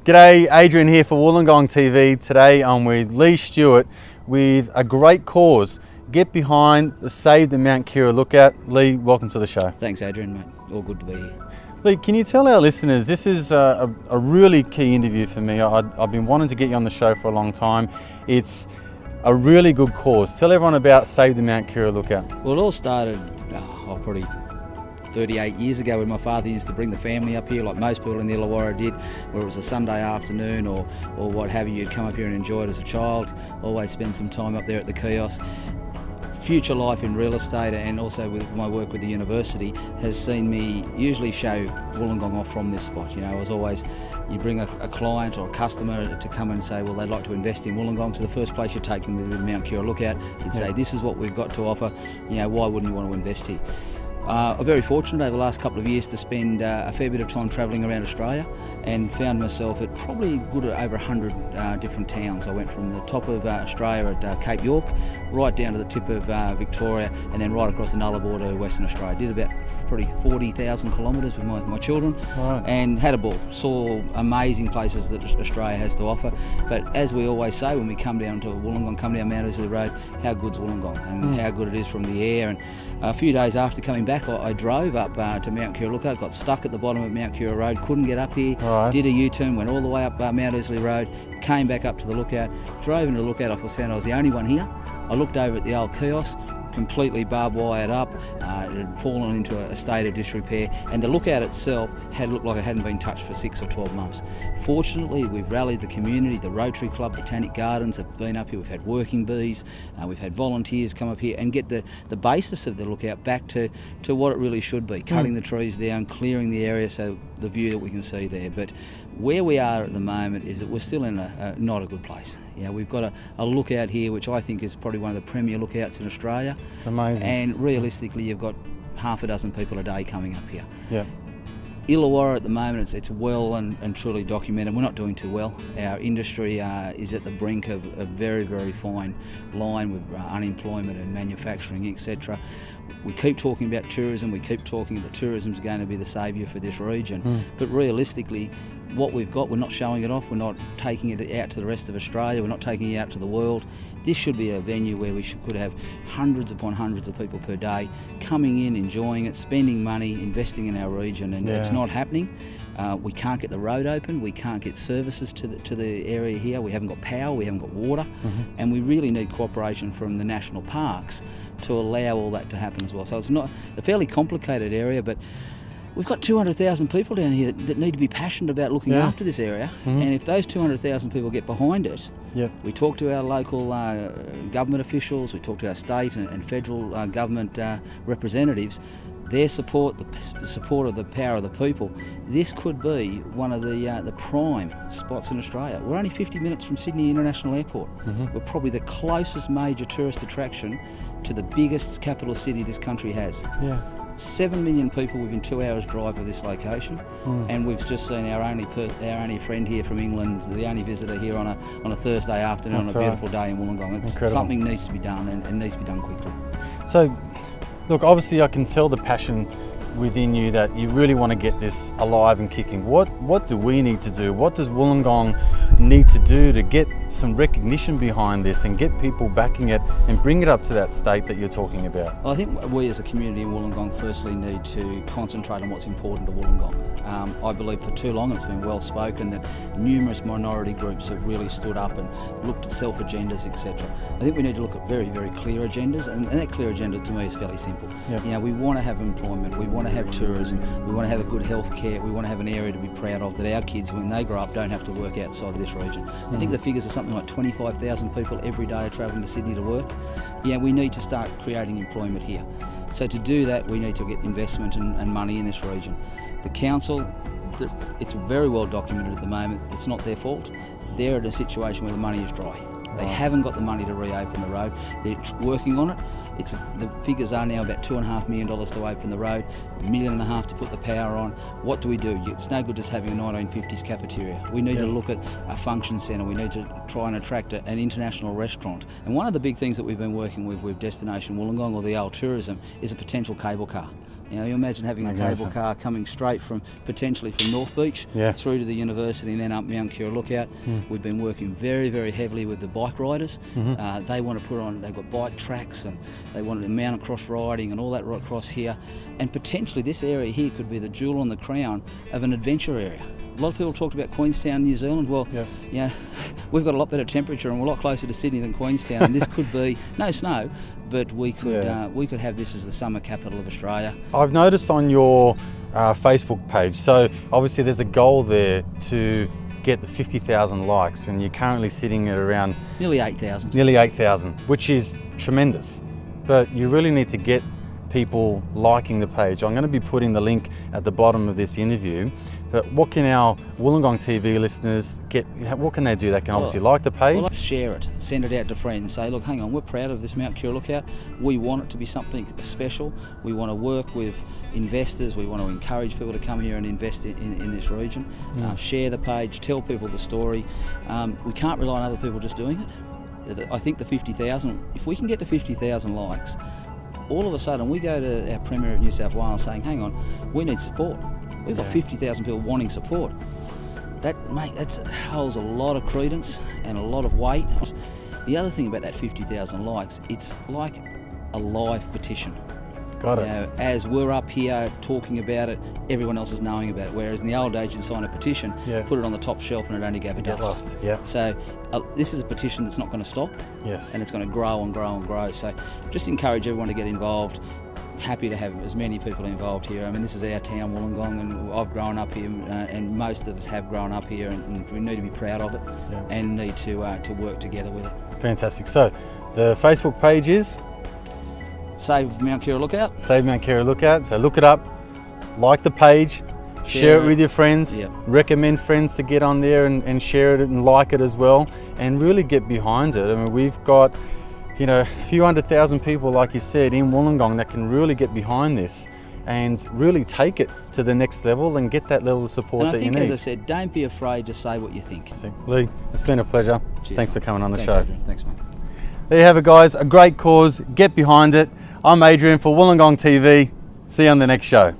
G'day, Adrian here for Wollongong TV. Today I'm with Leigh Stewart with a great cause. Get behind the Save the Mount Keira Lookout. Leigh, welcome to the show. Thanks Adrian, mate. All good to be here. Leigh, can you tell our listeners, this is a really key interview for me. I've been wanting to get you on the show for a long time. It's a really good cause. Tell everyone about Save the Mount Keira Lookout. Well, it all started probably 38 years ago when my father used to bring the family up here, like most people in the Illawarra did, where it was a Sunday afternoon or what have you. You'd come up here and enjoy it as a child, always spend some time up there at the kiosk. Future life in real estate and also with my work with the university has seen me usually show Wollongong off from this spot. You know, it was always, you bring a client or a customer to come and say, well, they'd like to invest in Wollongong, so the first place you take them to the Mount Keira Lookout, you'd say, this is what we've got to offer, you know, why wouldn't you want to invest here? I'm very fortunate over the last couple of years to spend a fair bit of time travelling around Australia and found myself at probably good over 100 different towns. I went from the top of Australia at Cape York right down to the tip of Victoria and then right across the Nullarbor to Western Australia. Did about probably 40,000 kilometres with my children. Right. And had a ball. Saw amazing places that Australia has to offer. But as we always say when we come down to Wollongong, come down Mount Isley Road, how good's Wollongong and how good it is from the air. And a few days after coming back, I drove up to Mount Keira Lookout, got stuck at the bottom of Mount Keira Road, couldn't get up here, did a U-turn, went all the way up Mount Isley Road, came back up to the lookout, drove into the lookout office, found I was the only one here. I looked over at the old kiosk, completely barbed wired up, it had fallen into a state of disrepair, and the lookout itself had looked like it hadn't been touched for 6 or 12 months. Fortunately, we've rallied the community, the Rotary Club, Botanic Gardens have been up here, we've had working bees, we've had volunteers come up here and get the basis of the lookout back to what it really should be, cutting the trees down, clearing the area so the view that we can see there. But where we are at the moment is that we're still in not a good place. You know, we've got a lookout here which I think is probably one of the premier lookouts in Australia. It's amazing. And realistically you've got half a dozen people a day coming up here. Yeah. Illawarra at the moment, it's well and truly documented. We're not doing too well. Our industry is at the brink of a very, very fine line with unemployment and manufacturing, etc. We keep talking about tourism, we keep talking that tourism is going to be the saviour for this region, but realistically what we've got, we're not showing it off, we're not taking it out to the rest of Australia, we're not taking it out to the world. This should be a venue where we could have hundreds upon hundreds of people per day coming in, enjoying it, spending money, investing in our region, and it's not happening. We can't get the road open, we can't get services to the area here, we haven't got power, we haven't got water, and we really need cooperation from the national parks to allow all that to happen as well. So it's not a fairly complicated area, but we've got 200,000 people down here that need to be passionate about looking after this area, and if those 200,000 people get behind it, we talk to our local government officials, we talk to our state and federal government representatives, their support, the support of the power of the people, this could be one of the prime spots in Australia. We're only 50 minutes from Sydney International Airport. We're probably the closest major tourist attraction to the biggest capital city this country has. 7 million people within 2 hours drive of this location, and we've just seen our only friend here from England, the only visitor here on a Thursday afternoon on a beautiful day in Wollongong. Something needs to be done and needs to be done quickly. So, look, obviously I can tell the passion within you that you really want to get this alive and kicking. What do we need to do? What does Wollongong need to do to get some recognition behind this and get people backing it and bring it up to that state that you're talking about? Well, I think we as a community in Wollongong firstly need to concentrate on what's important to Wollongong. I believe for too long, and it's been well spoken, that numerous minority groups have really stood up and looked at self-agendas, etc. I think we need to look at very, very clear agendas, and that clear agenda to me is fairly simple. You know, we want to have employment, we want to have tourism, we want to have a good health care, we want to have an area to be proud of, that our kids, when they grow up, don't have to work outside of this region. I think the figures are something like 25,000 people every day are travelling to Sydney to work. Yeah, we need to start creating employment here. So to do that, we need to get investment and money in this region. The council, it's very well documented at the moment, it's not their fault. They're in a situation where the money is dry. They haven't got the money to reopen the road. They're working on it. The figures are now about $2.5 million to open the road, $1.5 million to put the power on. What do we do? It's no good just having a 1950s cafeteria. We need to look at a function centre. We need to try and attract an international restaurant. And one of the big things that we've been working with Destination Wollongong, or the old tourism, is a potential cable car. You know, you imagine having a cable car coming straight from, potentially from North Beach through to the university and then up Mount Keira Lookout. We've been working very, very heavily with the bike riders. They want to put on, they've got bike tracks and they want to mount across riding and all that right across here. And potentially this area here could be the jewel on the crown of an adventure area. A lot of people talked about Queenstown, New Zealand. Well, yeah, we've got a lot better temperature and we're a lot closer to Sydney than Queenstown. And this could be no snow, but we could have this as the summer capital of Australia. I've noticed on your Facebook page, so obviously there's a goal there to get the 50,000 likes, and you're currently sitting at around nearly 8,000. Nearly 8,000, which is tremendous. But you really need to get people liking the page. I'm going to be putting the link at the bottom of this interview. But what can our Wollongong TV listeners get? What can they do? They can obviously like the page. Well, share it, send it out to friends, say, look, hang on, we're proud of this Mount Keira Lookout. We want it to be something special. We want to work with investors. We want to encourage people to come here and invest in this region. Share the page, tell people the story. We can't rely on other people just doing it. I think the 50,000, if we can get to 50,000 likes, all of a sudden we go to our Premier of New South Wales saying, hang on, we need support. We've got 50,000 people wanting support. That holds a lot of credence and a lot of weight. The other thing about that 50,000 likes, it's like a live petition. Got it. You know, as we're up here talking about it, everyone else is knowing about it. Whereas in the old days, you'd sign a petition, put it on the top shelf, and it only gave a dust. So this is a petition that's not going to stop. Yes. And it's going to grow and grow and grow. So just encourage everyone to get involved. Happy to have as many people involved here. I mean, this is our town, Wollongong, and I've grown up here, and most of us have grown up here, and we need to be proud of it and need to work together with it. Fantastic. So the Facebook page is Save Mount Keira Lookout. Save Mount Keira Lookout. So look it up, like the page, share it with your friends, recommend friends to get on there and share it and like it as well, and really get behind it. I mean, we've got, you know, a few 100,000 people, like you said, in Wollongong that can really get behind this and really take it to the next level and get that level of support that you need. And I think, as I said, don't be afraid to say what you think. Leigh, it's been a pleasure. Cheers. Thanks for coming on the show. Adrian. Thanks, mate. There you have it, guys. A great cause. Get behind it. I'm Adrian for Wollongong TV. See you on the next show.